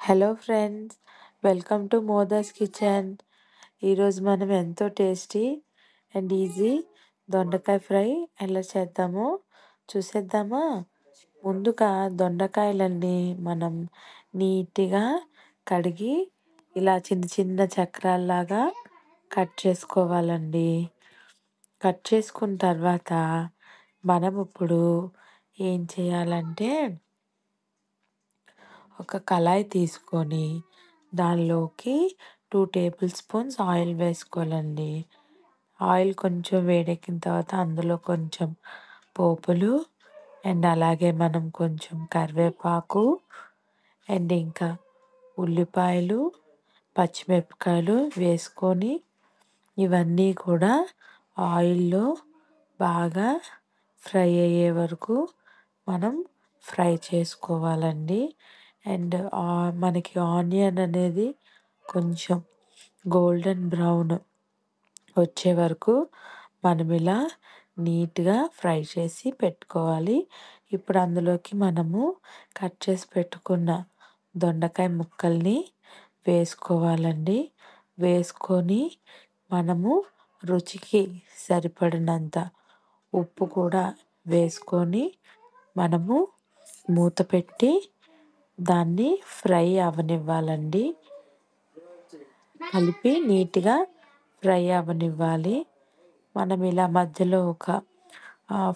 Hello friends, welcome to Moda's kitchen. ఈరోజు మనం ఎంతో టేస్టీ అండ్ ఈజీ దొండకాయ ఫ్రై ఎలా చేద్దామో చూసేద్దామా. ముందుగా దొండకాయలన్నీ మనం నీట్గా కడిగి ఇలా చిన్న చిన్న చక్రాల్లాగా కట్ చేసుకోవాలండి. కట్ చేసుకున్న తర్వాత మనం ఇప్పుడు ఏం చేయాలంటే ఒక కళాయి తీసుకొని దానిలోకి 2 టేబుల్ స్పూన్స్ ఆయిల్ వేసుకోవాలండి. ఆయిల్ కొంచెం వేడెక్కిన తర్వాత అందులో కొంచెం పోపులు అండ్ అలాగే మనం కొంచెం కరివేపాకు అండ్ ఇంకా ఉల్లిపాయలు, పచ్చిమిరపకాయలు వేసుకొని ఇవన్నీ కూడా ఆయిల్లో బాగా ఫ్రై అయ్యే వరకు మనం ఫ్రై చేసుకోవాలండి. అండ్ మనకి ఆనియన్ అనేది కొంచెం గోల్డెన్ బ్రౌన్ వచ్చే వరకు మనం ఇలా నీట్గా ఫ్రై చేసి పెట్టుకోవాలి. ఇప్పుడు అందులోకి మనము కట్ చేసి పెట్టుకున్న దొండకాయ ముక్కల్ని వేసుకోవాలండి. వేసుకొని మనము రుచికి సరిపడినంత ఉప్పు కూడా వేసుకొని మనము మూత పెట్టి దాన్ని ఫ్రై అవ్వనివ్వాలండి. కలిపి నీట్గా ఫ్రై అవ్వనివ్వాలి. మనం ఇలా మధ్యలో ఒక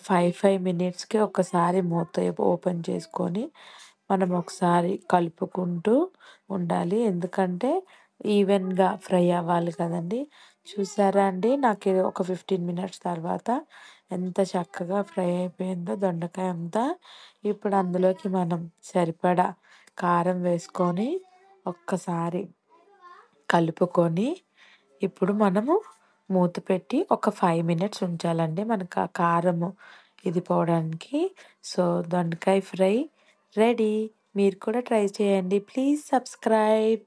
5 మినిట్స్కి ఒకసారి మూత ఓపెన్ చేసుకొని మనం ఒకసారి కలుపుకుంటూ ఉండాలి. ఎందుకంటే ఈవెన్గా ఫ్రై అవ్వాలి కదండి. చూసారా అండి, నాకు ఇది ఒక 15 మినిట్స్ తర్వాత ఎంత చక్కగా ఫ్రై అయిపోయిందో దొండకాయ అంతా. ఇప్పుడు అందులోకి మనం సరిపడా కారం వేసుకొని ఒక్కసారి కలుపుకొని ఇప్పుడు మనము మూత పెట్టి ఒక 5 మినిట్స్ ఉంచాలండి, మనకు ఆ కారము ఇది పోవడానికి. సో దొండకాయ ఫ్రై రెడీ. మీరు కూడా ట్రై చేయండి. Please subscribe.